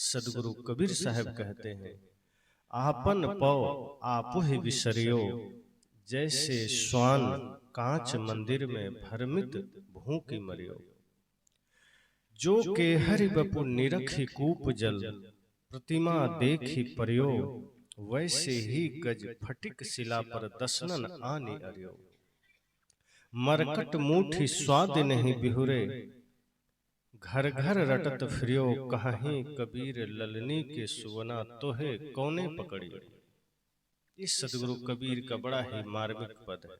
सदगुरु कबीर साहब कहते हैं, आपन पौ आपु ही विसरियो, जैसे श्वान कांच मंदिर में भ्रमित भूखी मरियो। जो के हरि बपु निरखी कूप जल, प्रतिमा देखी परियो, वैसे ही गज फटिक शिला पर दसनन आनी अरियो। मरकट मूठी स्वाद नहीं बिहुरे, घर घर रटत फिरियो, कहीं कबीर ललनी के सुवना तोहे कौने पकड़ियो। इस सदगुरु कबीर का बड़ा ही मार्मिक पद है।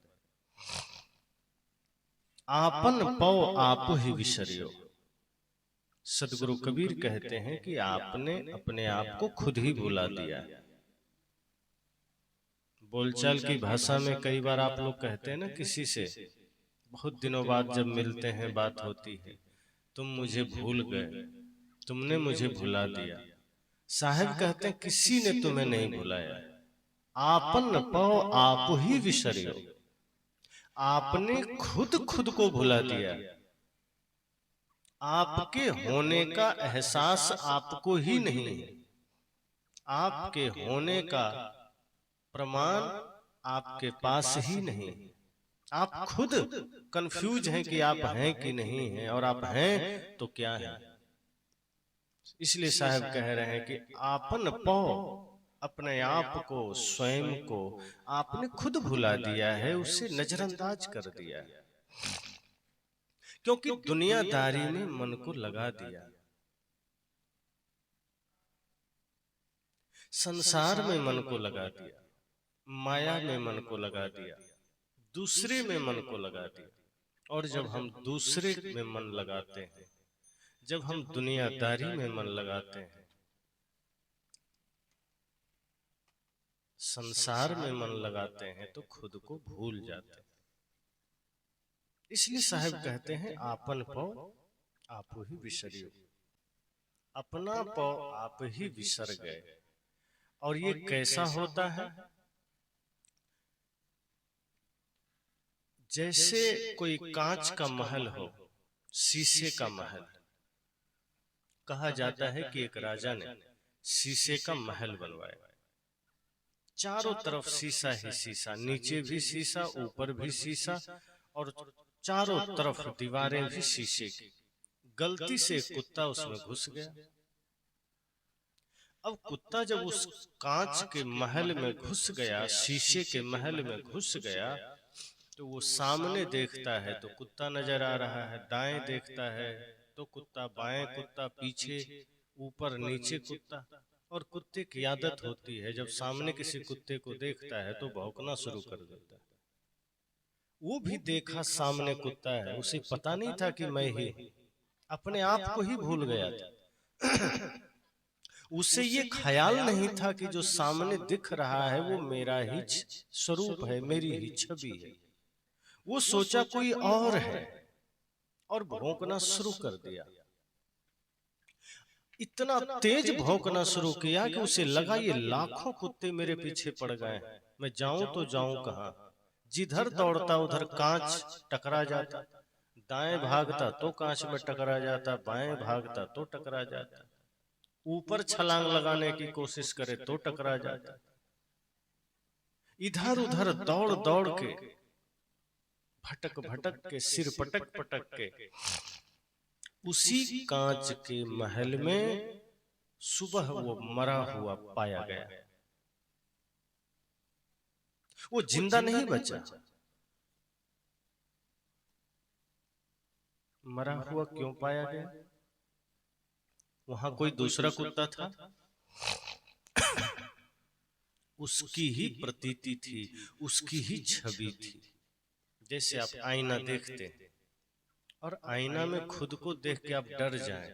आपन पौ आप ही विसरियो। सदगुरु कबीर कहते हैं कि आपने अपने आप को खुद ही भुला दिया। बोलचाल की भाषा में कई बार आप लोग कहते हैं ना, किसी से बहुत दिनों बाद जब मिलते हैं, बात होती है, तुम मुझे भूल गए, तुमने मुझे भुला दिया। साहब कहते हैं किसी ने तुम्हें नहीं भुलाया, आपन पौ आप ही विसरियो। आपने खुद खुद को भुला दिया। आपके होने का एहसास आपको ही नहीं है। आपके होने का प्रमाण आपके पास ही नहीं। आप खुद कंफ्यूज हैं कि आप हैं कि नहीं हैं, और आप हैं तो क्या है। इसलिए साहब कह रहे हैं कि आपन पौ, अपने आप को, स्वयं को आपने खुद भुला दिया है, उसे नजरअंदाज कर दिया है, क्योंकि दुनियादारी में मन को लगा दिया, संसार में मन को लगा दिया, माया में मन को लगा दिया, दूसरे में मन को लगा दिया। और जब हम दूसरे में मन लगाते हैं, जब हम दुनियादारी में मन लगाते हैं, संसार में मन लगाते हैं, तो खुद को भूल जाते हैं। इसलिए साहब कहते हैं आपन पौ आप ही विसरियो। अपना पौ आप ही विसर गए। और ये कैसा होता है? जैसे कोई कांच का महल हो, शीशे का महल। कहा जाता है कि एक राजा ने शीशे का महल बनवाया। चारों तरफ शीशा ही शीशा, नीचे भी शीशा, ऊपर भी शीशा, और चारों तरफ दीवारें भी शीशे की। गलती से एक कुत्ता उसमें घुस गया। अब कुत्ता जब उस कांच के महल में घुस गया, शीशे के महल में घुस गया, तो वो सामने देखता है तो कुत्ता नजर आ रहा है, दाएं देखता है तो कुत्ता, बाएं कुत्ता, पीछे, ऊपर नीचे कुत्ता। और कुत्ते की आदत होती है, जब सामने किसी कुत्ते को देखता है तो भौंकना शुरू कर देता है। वो भी देखा सामने कुत्ता है, उसे पता नहीं था कि मैं ही, अपने आप को ही भूल गया था। उसे ये ख्याल नहीं था कि जो सामने दिख रहा है वो मेरा ही स्वरूप है, मेरी ही छवि है। वो सोचा कोई और है और भौंकना शुरू कर दिया। इतना तेज भौंकना शुरू किया कि उसे लगा ये लाखों कुत्ते मेरे पीछे पड़ गए हैं, मैं जाऊं तो जाऊं कहां। जिधर दौड़ता उधर कांच टकरा जाता, दाएं भागता तो कांच में टकरा जाता, बाएं भागता तो टकरा जाता, ऊपर छलांग लगाने की कोशिश करे तो टकरा जाता। इधर उधर दौड़ दौड़ के, भटक भटक के, सिर पटक पटक के उसी कांच के महल में सुबह वो मरा हुआ पाया गया। वो जिंदा नहीं बचा। मरा हुआ क्यों पाया गया? वहां कोई दूसरा कुत्ता था? उसकी ही प्रतीति थी, उसकी ही छवि थी। जैसे आप आईना देखते हैं और आईना में खुद को देख के आप डर जाएं,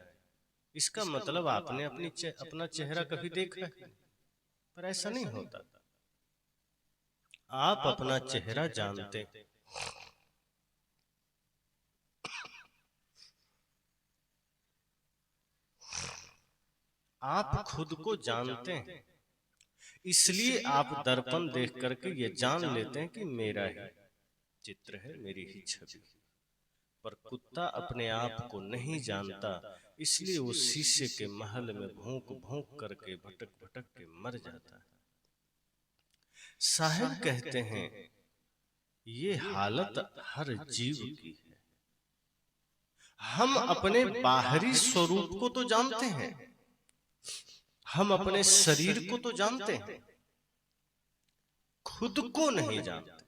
इसका मतलब आपने अपना चेहरा कभी देखा है? पर ऐसा नहीं होता। आप अपना चेहरा जानते हैं। आप खुद को जानते हैं, इसलिए आप दर्पण देख करके ये जान लेते हैं कि मेरा ही चित्र है, मेरी ही छवि। पर कुत्ता अपने आप को नहीं जानता, इसलिए वो शीशे के महल में भोंक भोंक करके भटक भटक के मर जाता है। साहब कहते हैं ये हालत हर जीव की है। हम अपने बाहरी स्वरूप को तो जानते हैं, हम अपने शरीर को तो जानते हैं, खुद को नहीं जानते।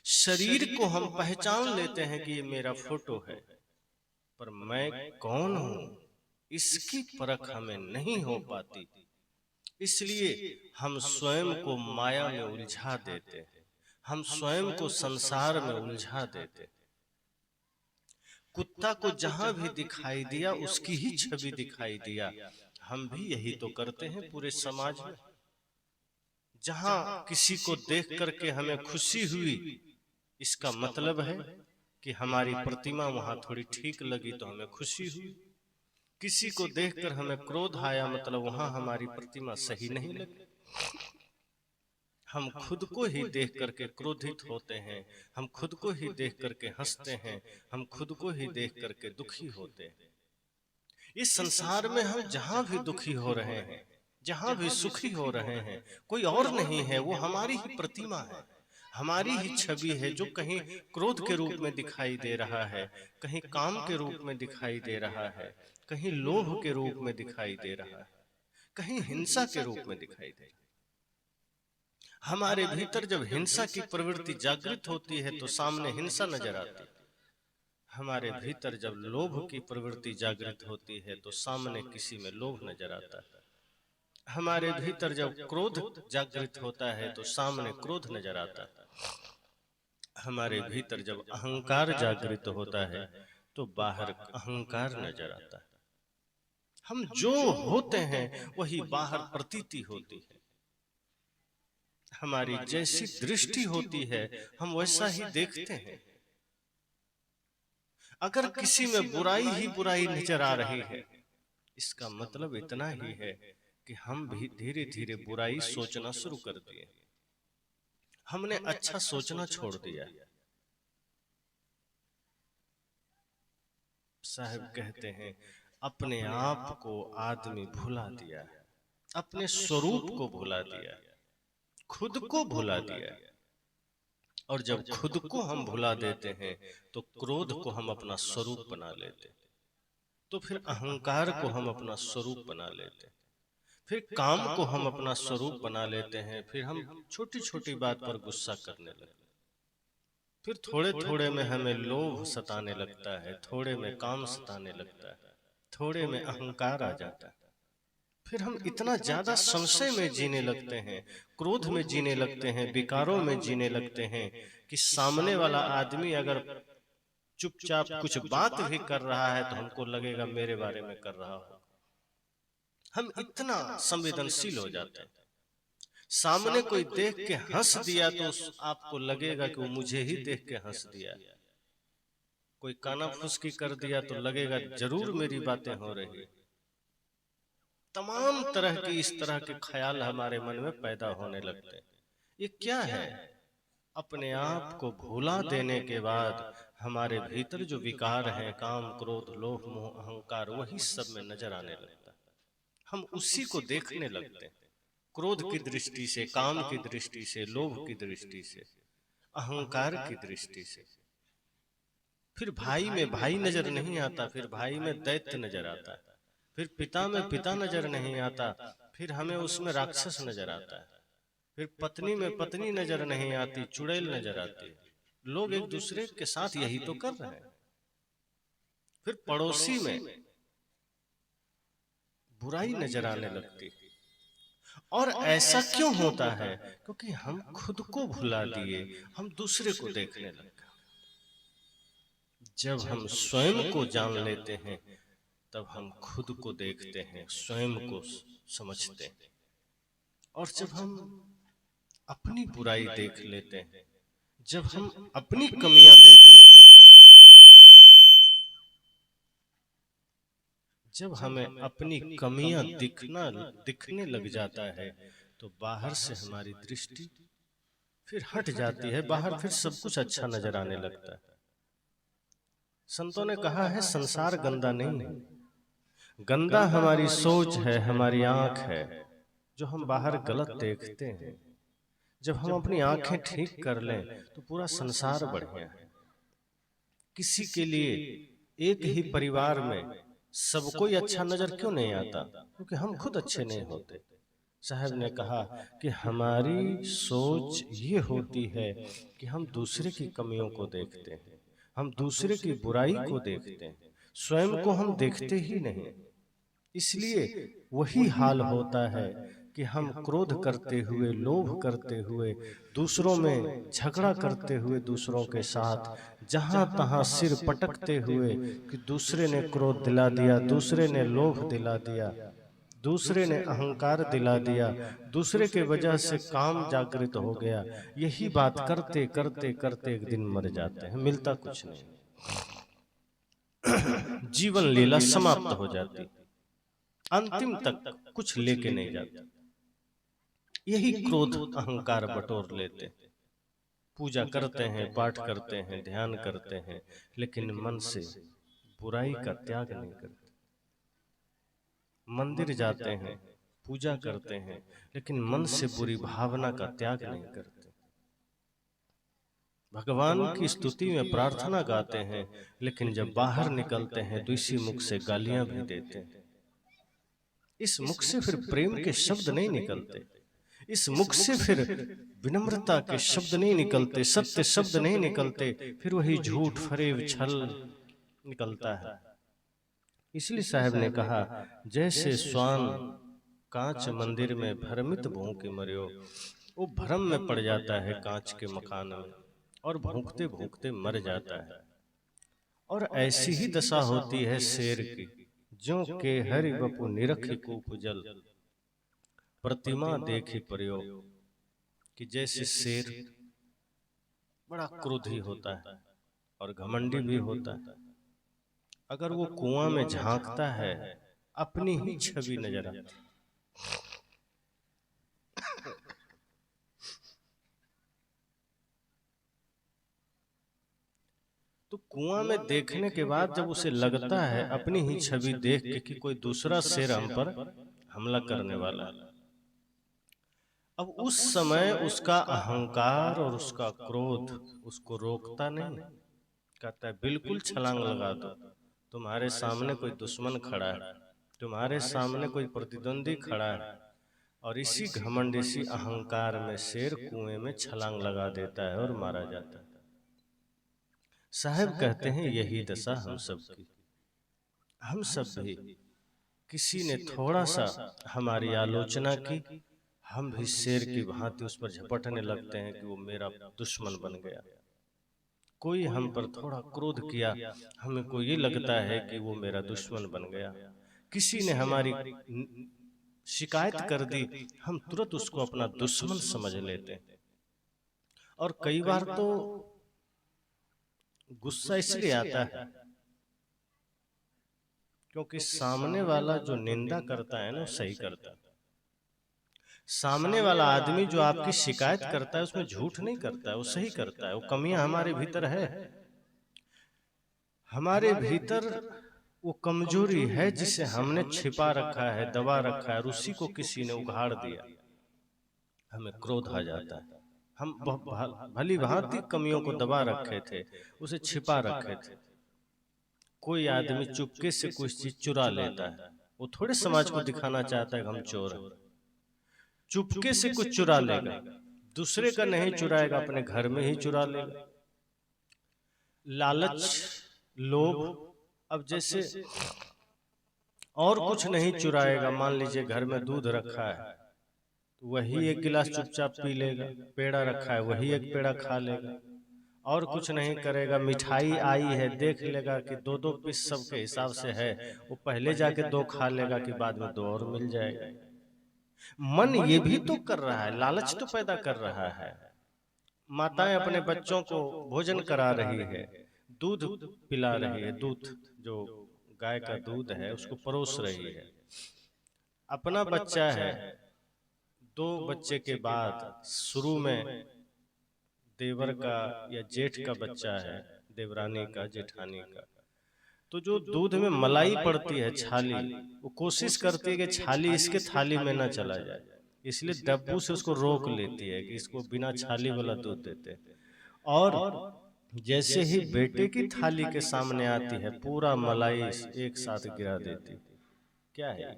शरीर को हम पहचान लेते हैं कि ये मेरा फोटो है, पर मैं कौन हूं इसकी परख हमें नहीं हो पाती। इसलिए हम स्वयं को माया में उलझा देते हैं, हम स्वयं को संसार में उलझा देते हैं। कुत्ता को जहां भी दिखाई दिया उसकी ही छवि दिखाई दिया। हम भी यही तो करते हैं पूरे समाज में। जहां किसी को देख करके हमें खुशी हुई, इसका मतलब है कि हमारी प्रतिमा वहां थोड़ी ठीक लगी तो हमें खुशी हुई। किसी को देखकर हमें क्रोध आया, मतलब वहां हमारी प्रतिमा सही नहीं लगी। हम खुद को ही देख करके क्रोधित होते हैं, हम खुद को ही देख करके हंसते हैं, हम खुद को ही देख करके दुखी होते हैं। इस संसार में हम जहां भी दुखी हो रहे हैं, जहां भी सुखी हो रहे हैं, कोई और नहीं है, वो हमारी ही प्रतिमा है, हमारी ही छवि है, जो कहीं क्रोध के रूप में दिखाई दे रहा है, कहीं काम के रूप में दिखाई दे रहा है, कहीं लोभ के रूप में दिखाई दे रहा है, कहीं हिंसा के रूप में दिखाई दे रहा है। हमारे भीतर जब हिंसा की प्रवृत्ति जागृत होती है तो सामने हिंसा नजर आती है। हमारे भीतर जब लोभ की प्रवृत्ति जागृत होती है तो सामने किसी में लोभ नजर आता है। हमारे भीतर जब क्रोध जागृत होता है तो सामने क्रोध नजर आता है। हमारे भीतर जब अहंकार जागृत होता है तो बाहर अहंकार नजर आता है। हम जो होते हैं वही बाहर प्रतीति होती है। हमारी जैसी दृष्टि होती है हम वैसा ही देखते हैं। अगर किसी में बुराई ही बुराई नजर आ रही है, इसका मतलब इतना ही है कि हम भी धीरे धीरे बुराई सोचना शुरू कर दिए, हमने अच्छा सोचना छोड़ दिया। साहब कहते हैं अपने आप को आदमी भुला दिया, अपने स्वरूप को भुला दिया, खुद को भुला दिया। और जब खुद को हम भुला देते हैं तो क्रोध को हम अपना स्वरूप बना लेते, तो फिर अहंकार को हम अपना स्वरूप बना लेते, फिर काम को हम अपना स्वरूप बना लेते हैं, फिर हम छोटी छोटी बात पर गुस्सा करने लगते, फिर थोड़े थोड़े में हमें लोभ सताने लगता है, थोड़े में काम सताने लगता है, थोड़े में अहंकार आ जाता है। फिर हम इतना ज्यादा संशय में जीने लगते हैं, क्रोध में जीने लगते हैं, विकारों में जीने लगते हैं कि सामने वाला आदमी अगर चुपचाप कुछ बात भी कर रहा है तो हमको लगेगा मेरे बारे में कर रहा हो। हम इतना संवेदनशील हो जाते हैं। सामने कोई देख के हंस दिया तो आपको लगेगा कि वो मुझे ही देख के हंस दिया। कोई काना फुसकी कर दिया तो लगेगा जरूर मेरी बातें हो रही। तमाम तरह की इस तरह के ख्याल हमारे मन में पैदा होने लगते हैं। ये क्या है? अपने आप को भुला देने के बाद हमारे भीतर जो विकार हैं, काम क्रोध लोभ मोह अहंकार, वही सब में नजर आने लगता है। हम उसी को देखने लगते हैं, क्रोध की दृष्टि से, काम की दृष्टि से, लोभ की दृष्टि से, अहंकार की दृष्टि से। फिर भाई में भाई नजर नहीं आता, फिर भाई में दैत्य नजर आता है, फिर पिता में पिता नजर नहीं आता, फिर हमें उसमें राक्षस नजर आता है, फिर पत्नी में पत्नी नजर नहीं आती, चुड़ैल नजर आती है। लोग एक दूसरे के साथ यही तो कर रहे हैं। फिर पड़ोसी में बुराई नजर आने लगती। और ऐसा क्यों होता है? क्योंकि हम खुद को भुला दिए, हम दूसरे को देखने लगे। जब हम स्वयं को जान लेते हैं तब हम खुद को देखते हैं, स्वयं को समझते हैं। और जब हम अपनी बुराई देख लेते हैं, जब हम अपनी कमियां देख लेते हैं, जब हमें अपनी कमियां दिखने लग जाता है तो बाहर से हमारी दृष्टि फिर हट जाती है, बाहर फिर सब कुछ अच्छा नजर आने लगता है। संतों ने कहा है संसार गंदा नहीं है, गंदा हमारी सोच है, हमारी आंख है, जो हम बाहर गलत देखते हैं। जब हम अपनी आंखें ठीक कर लें तो पूरा संसार बढ़िया है। किसी के लिए एक ही परिवार में सबको ही अच्छा नजर क्यों नहीं आता? क्योंकि हम खुद अच्छे नहीं होते। साहब ने कहा कि हमारी सोच ये होती है कि हम दूसरे की कमियों को देखते हैं, हम दूसरे की बुराई को देखते हैं, स्वयं को हम देखते ही नहीं। इसलिए वही हाल होता है कि हम क्रोध करते हुए, लोभ करते हुए, दूसरों में झगड़ा करते हुए, दूसरों के साथ जहां तहां सिर पटकते हुए कि दूसरे ने क्रोध दिला दिया, दूसरे ने लोभ दिला दिया, दूसरे ने अहंकार दिला दिया, दूसरे के वजह से काम जागृत हो गया, यही बात करते करते करते एक दिन मर जाते हैं, मिलता कुछ नहीं, जीवन लीला समाप्त हो जाती, अंतिम तक कुछ लेके नहीं जाता। यही क्रोध अहंकार बटोर लेते। पूजा करते हैं, पाठ करते हैं, ध्यान करते हैं, लेकिन मन से बुराई का त्याग नहीं करते। मंदिर जाते हैं, पूजा करते हैं, लेकिन मन से बुरी भावना का त्याग नहीं करते। भगवान की स्तुति में प्रार्थना गाते हैं, लेकिन जब बाहर निकलते हैं तो इसी मुख से गालियां भी देते हैं। इस मुख से फिर प्रेम के शब्द नहीं निकलते, इस मुख से फिर विनम्रता के शब्द नहीं निकलते, सत्य शब्द नहीं निकलते, फिर वही झूठ, फरेब, छल निकलता है। इसलिए साहब ने कहा, जैसे स्वान कांच मंदिर में भ्रमित भूंके मरियो, वो भ्रम में पड़ जाता है कांच के मकान में और भूंकते भूंकते मर जाता है। और ऐसी ही दशा होती है शेर की, जो के हरि बपु निरखि कूप जल, प्रतिमा देखी परियो, कि जैसे शेर बड़ा क्रोधी होता है और घमंडी भी होता है, अगर वो कुआं में झांकता है अपनी ही छवि नजर आती, तो कुआं में देखने के बाद जब उसे लगता है अपनी ही छवि देख के कि कोई दूसरा शेर हम पर हमला करने वाला है, अब उस समय उसका अहंकार और उसका क्रोध उसको रोकता नहीं। कहता है बिल्कुल छलांग लगा दो, तुम्हारे सामने कोई दुश्मन खड़ा है, तुम्हारे सामने कोई प्रतिद्वंदी खड़ा है, और इसी घमंड, इसी अहंकार में शेर कुएं में छलांग लगा देता है और मारा जाता है। साहब कहते हैं यही दशा हम सब की। हम सब भी, किसी ने थोड़ा सा हमारी आलोचना की, हम भी शेर की भांति उस पर झपटने लगते हैं कि वो मेरा दुश्मन बन गया। कोई हम पर थोड़ा क्रोध किया, हमें को ये लगता है कि वो मेरा दुश्मन बन गया। किसी ने हमारी शिकायत कर दी, हम तुरंत उसको अपना दुश्मन समझ लेते हैं। और कई बार तो गुस्सा इसलिए आता है क्योंकि सामने वाला जो निंदा करता है ना, वो सही करता है। सामने वाला आदमी जो आपकी शिकायत करता है उसमें झूठ नहीं करता है, वो सही करता है। वो कमियां हमारे भीतर है, हमारे भीतर वो कमजोरी है जिसे हमने छिपा रखा है, दबा रखा है, और उसी को किसी ने उघाड़ दिया, हमें क्रोध आ जाता है। हम भली भांति कमियों को दबा रखे थे, उसे छिपा रखे थे। कोई आदमी चुपके से कुछ चीज चुरा लेता है, वो थोड़े समाज को दिखाना चाहता है कि हम चोर हैं। चुपके से कुछ चुरा लेगा, दूसरे का नहीं चुराएगा, अपने घर में ही चुरा लेगा। लालच, लोभ, अब जैसे और कुछ नहीं चुराएगा, मान लीजिए घर में दूध रखा है तो वही एक गिलास चुपचाप पी लेगा, पेड़ा रखा है वही एक पेड़ा खा लेगा, और कुछ नहीं करेगा। मिठाई आई है, देख लेगा कि दो दो पीस सबके हिसाब से है, वो पहले जाके दो खा लेगा कि बाद में दो और मिल जाएगा। मन ये भी तो कर रहा है, लालच तो पैदा कर रहा है। माताएं अपने बच्चों को भोजन करा रही है, दूध पिला रही है, दूध जो गाय का दूध है उसको परोस रही है। अपना बच्चा है, दो बच्चे के बाद शुरू में देवर का या जेठ का बच्चा है, देवरानी का, जेठानी का, तो जो दूध में मलाई पड़ती है छाली, वो कोशिश करती है कि छाली इसके थाली में ना चला जाए, इसलिए डब्बू से उसको रोक लेती है कि इसको बिना छाली वाला दूध देते। और जैसे ही बेटे की थाली के सामने आती है, पूरा मलाई एक साथ गिरा देती। क्या है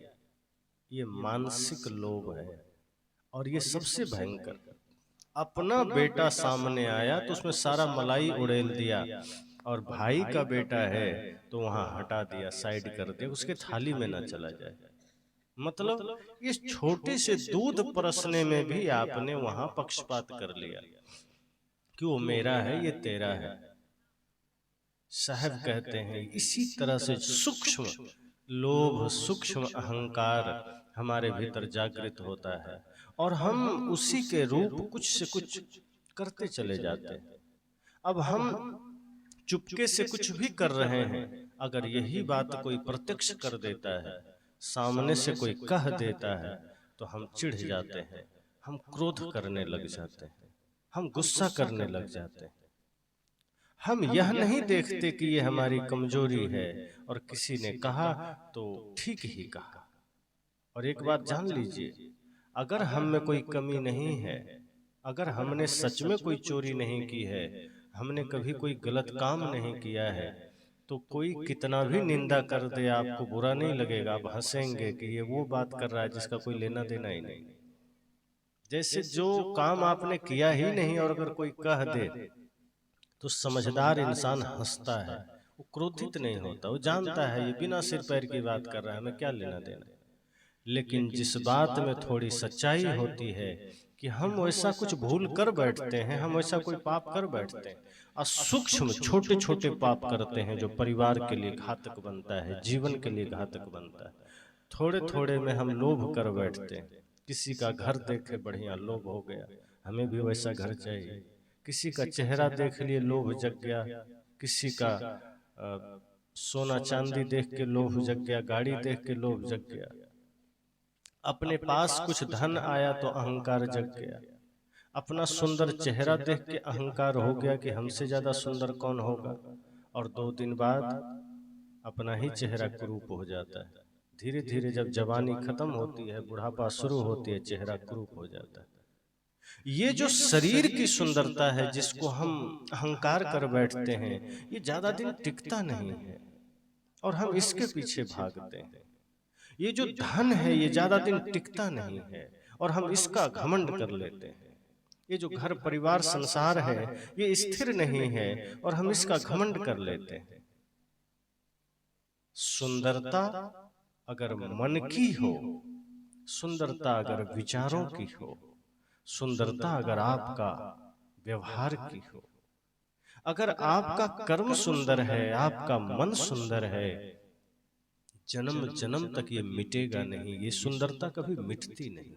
ये? मानसिक लोभ है। और ये सबसे भयंकर, अपना बेटा सामने आया तो उसमें सारा मलाई उड़ेल दिया, और भाई का बेटा है तो वहां हटा दिया, साइड कर दिया, उसके थाली में ना चला जाए। मतलब इस छोटे से दूध परसने में भी आपने वहां पक्षपात कर लिया कि वो मेरा है, ये तेरा है। साहब कहते हैं इसी तरह से सूक्ष्म लोभ, सूक्ष्म अहंकार हमारे भीतर जागृत होता है, और हम उसी के रूप कुछ से कुछ करते चले जाते हैं। अब हम चुपके से कुछ भी कर रहे हैं, अगर यही बात कोई प्रत्यक्ष कर देता है, सामने से कोई कह देता है, तो हम चिढ़ जाते हैं, हम क्रोध करने लग जाते हैं, हम गुस्सा करने लग जाते हैं। हम यह नहीं देखते कि ये हमारी कमजोरी है, और किसी ने कहा तो ठीक ही कहा। और एक बात जान लीजिए, अगर हम में कोई कमी नहीं है, अगर हमने सच में कोई चोरी नहीं की है, हमने कभी कोई गलत काम नहीं किया है, तो कोई कितना भी निंदा कर दे आपको बुरा नहीं लगेगा, आप हंसेंगे कि ये वो बात कर रहा है जिसका कोई लेना देना ही नहीं। जैसे जो काम आपने किया ही नहीं और अगर कोई कह दे, तो समझदार इंसान हंसता है, वो क्रोधित नहीं होता, वो जानता है ये बिना सिर पैर की बात कर रहा है, हमें क्या लेना देना। लेकिन जिस बात में थोड़ी सच्चाई होती है कि हम वैसा कुछ भूल कर बैठते हैं, हम वैसा कोई पाप कर बैठते हैं, और सूक्ष्म छोटे छोटे पाप करते हैं जो परिवार के लिए घातक बनता है, जीवन के लिए घातक बनता है। थोड़े थोड़े में हम लोभ कर बैठते हैं। किसी का घर देखे बढ़िया, लोभ हो गया, हमें भी वैसा घर चाहिए। किसी का चेहरा देख लिए, लोभ जग गया। किसी का सोना चांदी देख के लोभ जग गया, गाड़ी देख के लोभ जग गया। अपने पास कुछ धन आया तो अहंकार जग गया। अपना सुंदर चेहरा देख के अहंकार हो गया कि हमसे ज्यादा सुंदर कौन होगा, और 2 दिन बाद अपना ही चेहरा कुरूप हो जाता है। धीरे धीरे जब जवानी खत्म होती है, बुढ़ापा शुरू होती है, चेहरा कुरूप हो जाता है। ये जो शरीर की सुंदरता है जिसको हम अहंकार कर बैठते हैं, ये ज्यादा दिन टिकता नहीं है, और हम इसके पीछे भागते हैं। ये जो धन है ये ज्यादा दिन टिकता नहीं है, और हम इसका घमंड कर लेते हैं। ये जो घर परिवार संसार है ये स्थिर नहीं है, और हम इसका घमंड कर लेते हैं। सुंदरता अगर मन की हो, सुंदरता अगर विचारों की हो, सुंदरता अगर आपका व्यवहार की हो, अगर आपका कर्म सुंदर है, आपका मन सुंदर है, जन्म जन्म तक ये मिटेगा नहीं। ये सुंदरता कभी मिटती नहीं।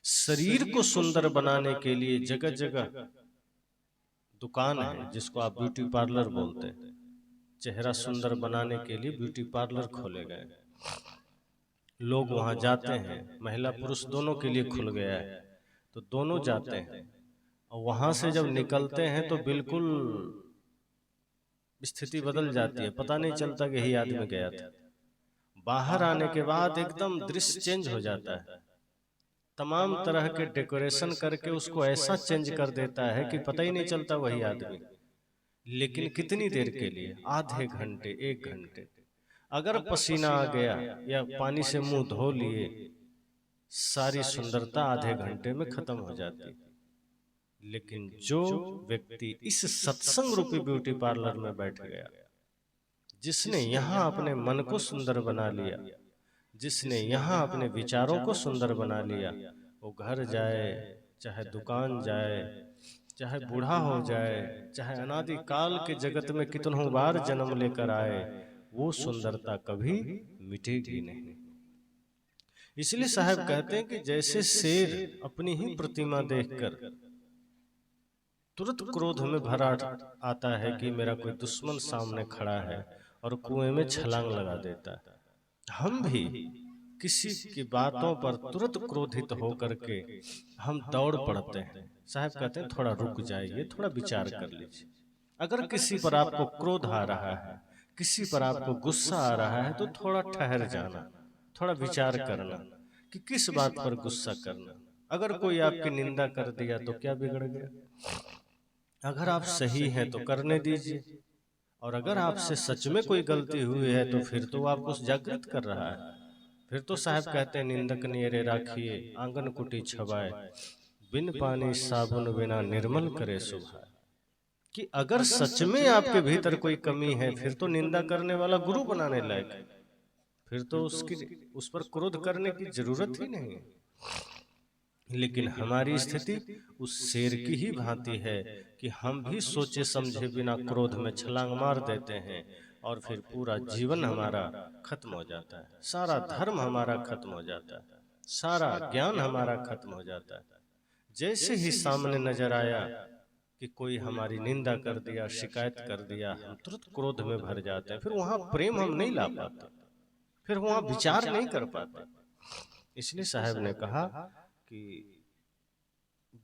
शरीर को सुंदर बनाने के लिए जगह जगह दुकान है, जिसको आप ब्यूटी पार्लर बोलते हैं। चेहरा सुंदर बनाने के लिए ब्यूटी पार्लर खोले गए, लोग वहां जाते हैं, महिला पुरुष दोनों के लिए खुल गया है, तो दोनों जाते हैं। और वहां से जब निकलते हैं तो बिल्कुल स्थिति बदल जाती है, पता नहीं चलता कि यही आदमी गया था। बाहर आने के बाद एकदम दृश्य चेंज हो जाता है। तमाम तरह के डेकोरेशन करके उसको ऐसा चेंज कर देता है कि पता ही नहीं चलता वही आदमी। लेकिन कितनी देर के लिए? आधे घंटे, 1 घंटे। अगर पसीना आ गया या पानी से मुंह धो लिए, सारी सुंदरता आधे घंटे में खत्म हो जाती। लेकिन जो व्यक्ति इस सत्संग रूपी ब्यूटी पार्लर में बैठ गया, जिसने यहाँ अपने मन को सुंदर बना लिया, जिसने यहाँ अपने विचारों को सुंदर बना लिया, वो घर जाए, चाहे दुकान जाए, चाहे बूढ़ा हो जाए, चाहे अनादि काल के जगत में कितनों बार जन्म लेकर आए, वो सुंदरता कभी मिटेगी नहीं। इसलिए साहब कहते हैं कि जैसे शेर अपनी ही प्रतिमा देखकर तुरंत क्रोध में भरा आता है कि मेरा कोई दुश्मन सामने खड़ा है, और कुएं में छलांग लगा देता है, हम भी किसी की बातों पर तुरंत क्रोधित होकर के हम दौड़ पड़ते हैं। साहब कहते हैं थोड़ा रुक जाइए, थोड़ा विचार कर लीजिए। अगर किसी पर आपको क्रोध आ रहा है, किसी पर आपको गुस्सा आ रहा है, तो थोड़ा ठहर जाना, थोड़ा विचार करना कि किस बात पर गुस्सा करना। अगर कोई आपकी निंदा कर दिया तो क्या बिगड़ गया? अगर आप सही हैं तो करने दीजिए, और अगर आपसे सच में कोई गलती हुई है तो फिर तो आपको जागृत कर रहा है। फिर तो साहब कहते हैं, निंदक नियरे राखिए आंगन कुटी छवाए, बिन पानी साबुन बिना निर्मल करे सुभाए। कि अगर सच में आपके भीतर कोई कमी है, फिर तो निंदा करने वाला गुरु बनाने लायक है, फिर तो उस पर क्रोध करने की जरूरत ही नहीं है। लेकिन हमारी स्थिति उस शेर की ही भांति है कि हम भी सोचे समझे बिना क्रोध में छलांग मार देते हैं, और फिर पूरा जीवन हमारा खत्म हो जाता है, सारा धर्म हमारा खत्म हो जाता है, सारा ज्ञान हमारा खत्म हो जाता है। जैसे ही सामने नजर आया कि कोई हमारी निंदा कर दिया, शिकायत कर दिया, हम तुरंत क्रोध में भर जाते हैं। फिर वहां प्रेम हम नहीं ला पाते, फिर वहां विचार नहीं कर पाते। इसलिए साहब ने कहा कि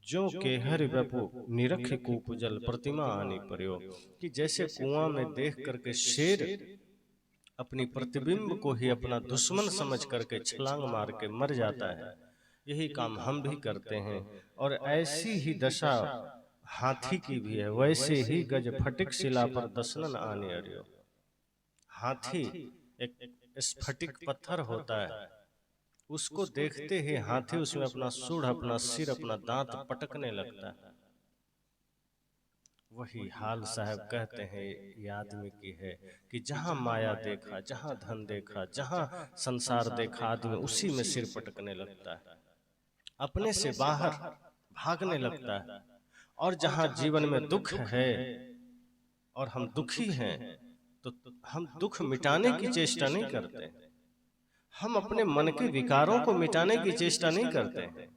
जो के हरि बपु निरख कूप जल प्रतिमा आनी प्रयोग, कि जैसे कुआं में देख करके शेर अपनी प्रतिबिंब को ही अपना दुश्मन समझ करके छलांग मार के मर जाता है, यही काम हम भी करते हैं। और ऐसी ही दशा हाथी की भी है। वैसे ही गज फटिक शिला पर दसनन आने अरियो। हाथी एक स्फटिक पत्थर होता है, उसको देखते ही हाथी उसमें अपना सूंड, अपना सिर, अपना दांत पटकने लगता है। वही हाल साहब कहते हैं ये आदमी की है कि जहां माया देखा, जहां धन देखा, जहां संसार देखा, आदमी उसी में सिर पटकने लगता है, अपने से बाहर भागने लगता है। और जहां जीवन में दुख है और हम दुखी हैं, तो हम दुख मिटाने की चेष्टा नहीं करते, हम अपने मन के विकारों को मिटाने की चेष्टा नहीं करते हैं,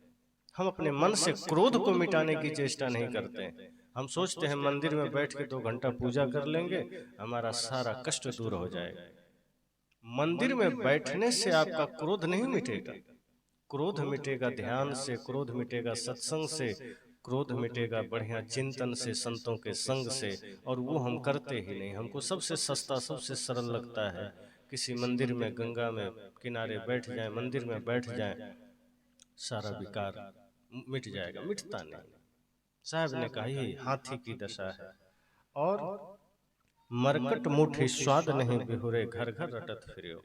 हम अपने मन से क्रोध को मिटाने की चेष्टा नहीं करते हैं। हम सोचते हैं मंदिर में बैठ के 2 घंटा पूजा कर लेंगे, हमारा सारा कष्ट दूर हो जाएगा। मंदिर में बैठने से आपका क्रोध नहीं मिटेगा। क्रोध मिटेगा ध्यान से, क्रोध मिटेगा सत्संग से, क्रोध मिटेगा बढ़िया चिंतन से, संतों के संग से। और वो हम करते ही नहीं। हमको सबसे सस्ता, सबसे सरल लगता है किसी मंदिर में, गंगा में किनारे बैठ जाएं, मंदिर में बैठ जाएं, सारा विकार मिट जाएगा। मिटता नहीं। साहब ने कहा ये हाथी की दशा है। और मरकट मुठी स्वाद नहीं बिहुरे, घर घर रटत फिरो।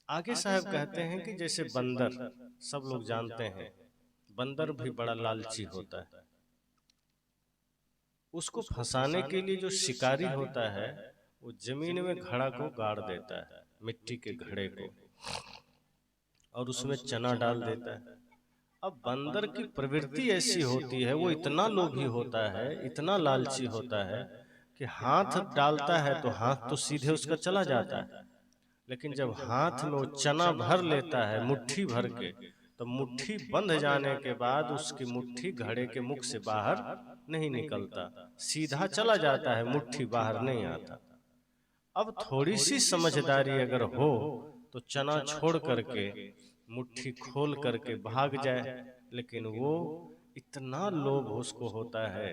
आगे साहब कहते हैं कि जैसे बंदर, सब लोग जानते हैं बंदर भी बड़ा लालची होता है। उसको फंसाने के लिए जो शिकारी होता है, वो जमीन में घड़ा को गाड़ देता है, मिट्टी के घड़े को, और उसमें चना डाल देता है। अब बंदर की प्रवृत्ति ऐसी होती है, वो इतना लोभी होता है, इतना लालची होता है कि हाथ डालता है तो हाथ तो सीधे उसका चला जाता है, लेकिन जब हाथ में वो चना भर लेता है मुट्ठी भर के, तो मुट्ठी बंध जाने के बाद उसकी मुट्ठी घड़े के मुख से बाहर नहीं निकलता, सीधा चला जाता है, मुट्ठी बाहर नहीं आता। अब थोड़ी सी समझदारी अगर हो तो चना छोड़ करके मुट्ठी खोल करके भाग जाए, लेकिन वो इतना लोभ उसको होता है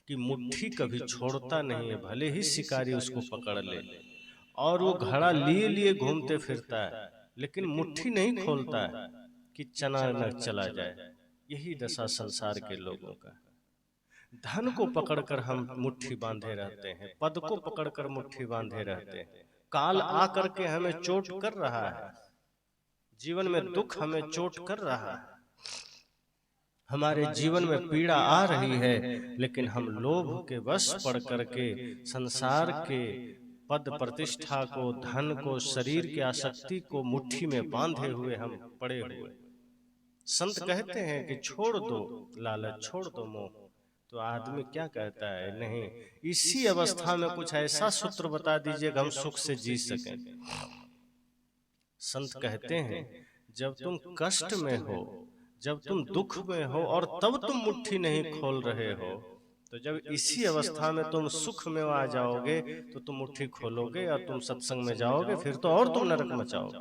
कि मुट्ठी कभी छोड़ता नहीं है, भले ही शिकारी उसको पकड़ ले। और वो घड़ा लिए लिए घूमते फिरता है, लेकिन मुट्ठी नहीं खोलता है कि चना न चला जाए। यही दशा संसार के लोगों का। धन को पकड़कर हम मुट्ठी बांधे रहते हैं, पद को पकड़कर मुट्ठी बांधे रहते हैं। काल आकर के हमें चोट कर रहा है, जीवन में दुख हमें चोट कर रहा है, हमारे जीवन में पीड़ा आ रही है, लेकिन हम लोभ के वश पड़ करके संसार के पद प्रतिष्ठा को, धन को, शरीर की आसक्ति को मुट्ठी में बांधे हुए हम पड़े हुए। संत कहते हैं कि छोड़ दो लालच, छोड़ दो मोह। तो आदमी क्या कहता है, नहीं, इसी अवस्था में कुछ ऐसा सूत्र बता दीजिएगा हम सुख से जी सकें। संत कहते हैं जब तुम कष्ट में हो, जब तुम दुख में हो और तब तुम मुट्ठी नहीं खोल रहे हो, तो जब इसी अवस्था में तुम सुख में आ जाओगे तो तुम मुट्ठी खोलोगे और तुम सत्संग में जाओगे, फिर तो और तुम नरक मचाओगे।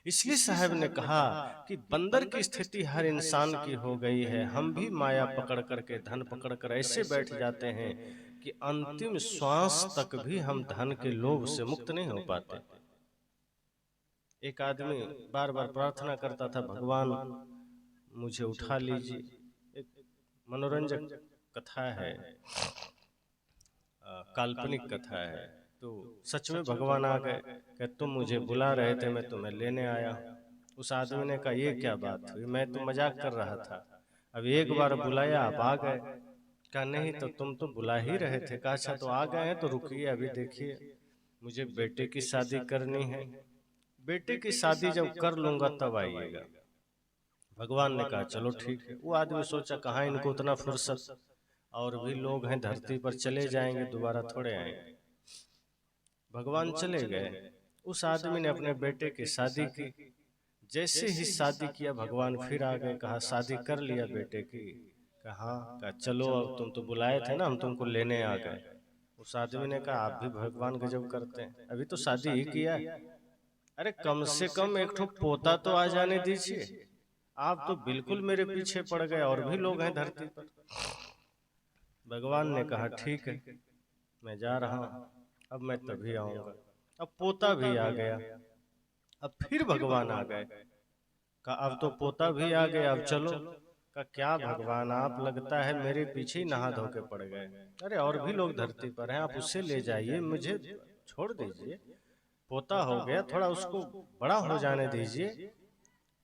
इसलिए साहब ने कहा कि बंदर की स्थिति हर इंसान की हो गई है। हम भी माया पकड़ करके, धन पकड़ कर ऐसे बैठ जाते हैं कि अंतिम श्वास तक भी हम धन के लोभ से मुक्त नहीं हो पाते। एक आदमी बार बार प्रार्थना करता था, भगवान मुझे उठा लीजिए। एक मनोरंजक कथा है, काल्पनिक कथा है। तो सच में भगवान आ गए कि तुम मुझे बुला रहे थे, मैं तुम्हें लेने आया। उस आदमी ने कहा ये क्या बात हुई, मैं तो मजाक कर रहा था, अब एक बार बुलाया आप आ गए। कहा नहीं तो तुम तो बुला ही रहे थे। कहा अच्छा तो आ गए हैं तो रुकिए, अभी देखिए मुझे बेटे की शादी करनी है, बेटे की शादी जब कर लूंगा तब आइएगा। भगवान ने कहा चलो ठीक है। वो आदमी सोचा कहाँ इनको उतना फुर्सत, और भी लोग हैं धरती पर, चले जाएंगे दोबारा थोड़े आएंगे। भगवान चले गए। उस आदमी ने अपने बेटे की शादी की। जैसे ही शादी किया भगवान फिर आ गए, कहा शादी कर लिया बेटे की। कहा चलो अब तुम तो बुलाए थे ना, हम तुमको लेने आ गए। उस आदमी ने कहा आप भी भगवान गजब करते हैं, अभी तो शादी ही किया, अरे कम से कम एक ठो पोता तो आ जाने दीजिए। आप तो बिल्कुल मेरे पीछे पड़ गए, और भी लोग हैं धरती पर। भगवान ने कहा ठीक है मैं जा रहा हूं, अब मैं तभी आऊंगा। अब पोता भी आ गया। अब फिर भगवान आ गए, कहा अब तो पोता भी आ गया, अब चलो। का क्या भगवान आप लगता है मेरे पीछे ही नहा धो के पड़ गए, अरे और भी लोग धरती पर हैं, आप उससे ले जाइए, मुझे छोड़ दीजिए, पोता हो गया, थोड़ा उसको बड़ा हो जाने दीजिए।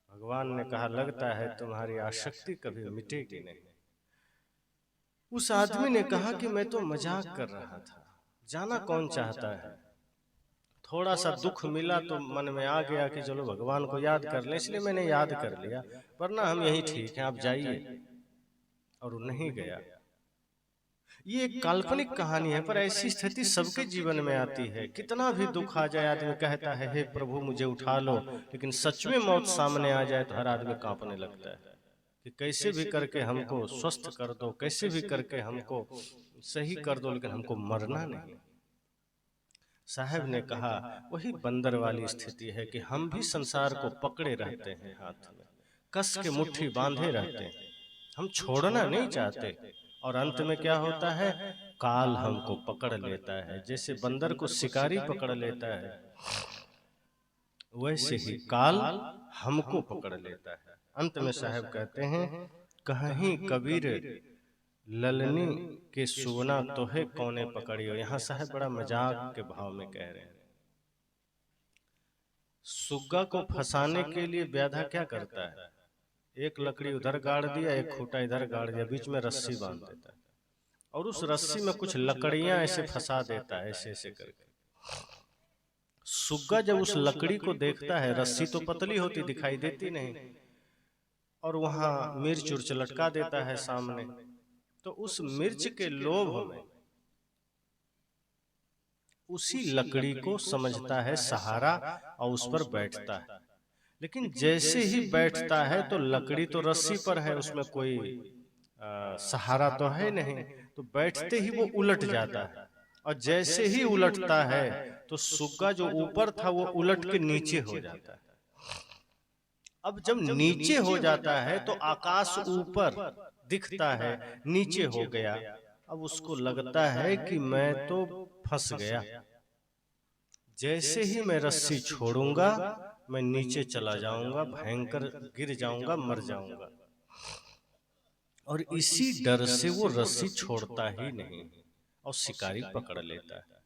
भगवान ने कहा लगता है तुम्हारी आसक्ति कभी मिटेगी नहीं। उस आदमी ने कहा कि मैं तो मजाक कर रहा था, जाना कौन चाहता है। थोड़ा सा दुख मिला तो मन में आ गया कि चलो भगवान को याद कर लें, इसलिए मैंने याद कर लिया, वरना हम यही ठीक हैं, आप जाइए। और वो नहीं गया। ये एक काल्पनिक कहानी है, पर ऐसी स्थिति सबके जीवन में आती है। कितना भी दुख आ जाए आदमी कहता है हे प्रभु मुझे उठा लो, लेकिन सच में मौत सामने आ जाए तो हर आदमी कांपने लगता है कि कैसे भी करके हमको स्वस्थ कर दो, कैसे भी करके हमको सही कर दो, लेकिन हमको मरना नहीं। साहब ने कहा वही बंदर वाली स्थिति है कि हम भी संसार को पकड़े रहते हैं, हाथ में कस के मुट्ठी बांधे रहते हैं, हम छोड़ना नहीं चाहते। और अंत में क्या होता है, काल हमको पकड़ लेता है। जैसे बंदर को शिकारी पकड़ लेता है, वैसे ही काल हमको पकड़ लेता है। अंत में साहब कहते हैं कहीं कबीर ललनी के सोना तोहे कौने पकड़ियो। यहाँ साहब बड़ा मजाक के भाव में कह रहे हैं। सुग्गा को फंसाने के लिए व्याधा क्या करता है, एक लकड़ी उधर गाड़ दिया, एक खूंटा इधर गाड़ दिया, बीच में रस्सी बांध देता है, और उस रस्सी में कुछ लकड़ियां ऐसे फंसा देता है, ऐसे ऐसे करके। सुग्गा जब उस लकड़ी को देखता है, रस्सी तो पतली होती दिखाई देती नहीं, और वहां मिर्च उर्च लटका देता है सामने, तो उस मिर्च के लोभ में उसी लकड़ी को समझता है सहारा और उस पर बैठता है। लेकिन जैसे ही बैठता है तो लकड़ी तो रस्सी पर है, उसमें कोई सहारा तो है नहीं, तो बैठते ही वो उलट जाता है, और जैसे ही उलटता है तो सुग्गा जो ऊपर था वो उलट के नीचे हो जाता है। अब जब नीचे हो जाता है तो आकाश ऊपर दिखता है, नीचे हो गया। अब उसको लगता है कि मैं तो फंस गया, जैसे ही मैं रस्सी छोड़ूंगा मैं नीचे चला जाऊंगा, भयंकर गिर जाऊंगा, मर जाऊंगा। और इसी डर से वो रस्सी छोड़ता ही नहीं और शिकारी पकड़ लेता है।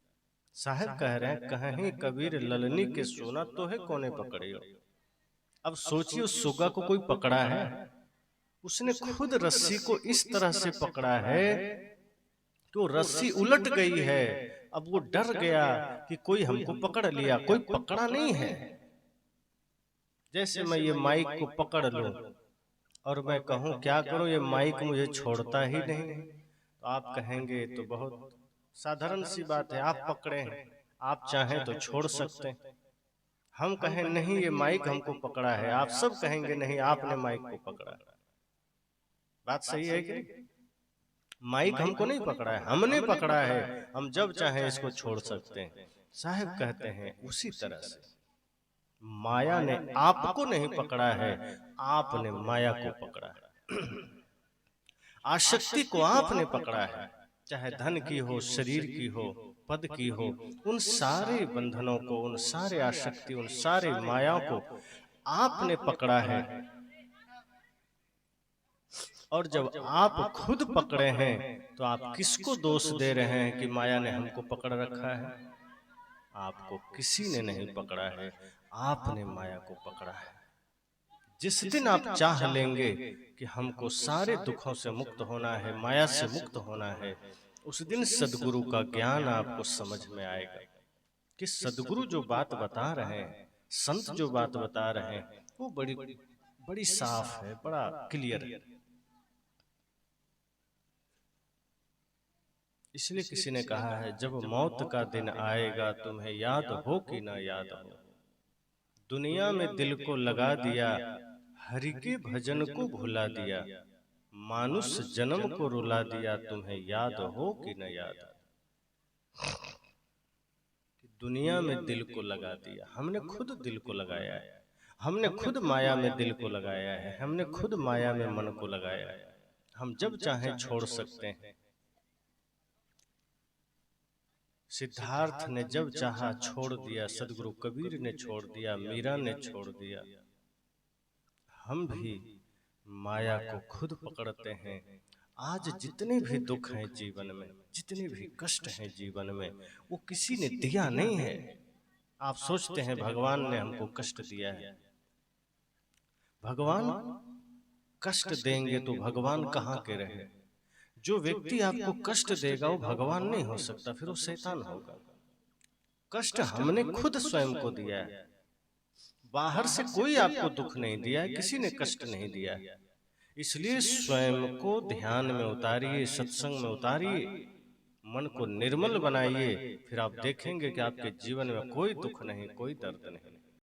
साहब कह रहे हैं कहीं कबीर ललनी के सोना तो है कोने पकड़ियो। अब सोचिए उस सुग्गा को कोई पकड़ा है, उसने खुद रस्सी को इस तरह से पकड़ा है कि वो रस्सी उलट गई है। अब वो डर गया कि कोई हमको पकड़ लिया, कोई पकड़ा नहीं है। जैसे मैं ये माइक को पकड़ लूं और मैं कहूं क्या करूं, ये माइक मुझे छोड़ता ही नहीं, तो आप कहेंगे तो बहुत साधारण सी बात है, आप पकड़े हैं, आप चाहें तो छोड़ सकते हैं। हम कहें नहीं ये माइक हमको पकड़ा है, आप सब कहेंगे नहीं आपने माइक को पकड़ा। बात सही है कि माइक हमको नहीं पकड़ा है, हमने पकड़ा है, हम जब चाहें इसको छोड़ सकते हैं। साहब कहते हैं उसी तरह से माया ने आपको नहीं पकड़ा है, आपने माया को पकड़ा है। आसक्ति को आपने पकड़ा है, चाहे धन की हो, शरीर की हो, पद की हो, उन सारे बंधनों को, उन सारे आसक्ति, उन सारे मायाओं को आपने पकड़ा है। और जब आप खुद पकड़े हैं तो आप किसको दोष दे रहे हैं कि माया ने हमको पकड़ रखा है? आपको किसी ने नहीं पकड़ा है, आपने माया को पकड़ा है। जिस दिन आप चाह लेंगे कि हमको सारे दुखों से मुक्त होना है, माया से मुक्त होना है, उस दिन सद्गुरु का ज्ञान आपको समझ में आएगा कि सद्गुरु जो बात बता रहे हैं, संत जो बात बता रहे हैं, वो बड़ी बड़ी साफ है, बड़ा क्लियर है। इसलिए किसी ने कहा है, जब मौत का दिन आएगा तुम्हें याद हो कि ना याद हो, दुनिया में दिल को लगा दिया, हरि के भजन को भुला दिया, मानुष जन्म को रुला दिया, तुम्हें याद हो कि न याद हो। दुनिया में दिल को लगा दिया, हमने खुद दिल को लगाया है, हमने खुद माया में दिल को लगाया है, हमने खुद माया में मन को लगाया है। हम जब चाहें छोड़ सकते हैं। सिद्धार्थ ने जब चाहा छोड़ दिया, सदगुरु कबीर ने छोड़ दिया, मीरा ने छोड़ दिया। हम भी माया को खुद पकड़ते हैं। आज जितने भी दुख हैं जीवन में, जितने भी कष्ट हैं जीवन में, वो किसी ने दिया नहीं है। आप सोचते हैं भगवान ने हमको कष्ट दिया है। भगवान कष्ट देंगे तो भगवान कहाँ के रहे? जो व्यक्ति आपको कष्ट देगा वो भगवान नहीं हो सकता, फिर वो शैतान होगा। कष्ट हमने खुद स्वयं को दिया है, बाहर से कोई आपको दुख नहीं दिया है, किसी ने कष्ट नहीं दिया है। इसलिए स्वयं को ध्यान में उतारिए, सत्संग में उतारिए, मन को निर्मल बनाइए, फिर आप देखेंगे कि आपके जीवन में कोई दुख नहीं, कोई दर्द नहीं।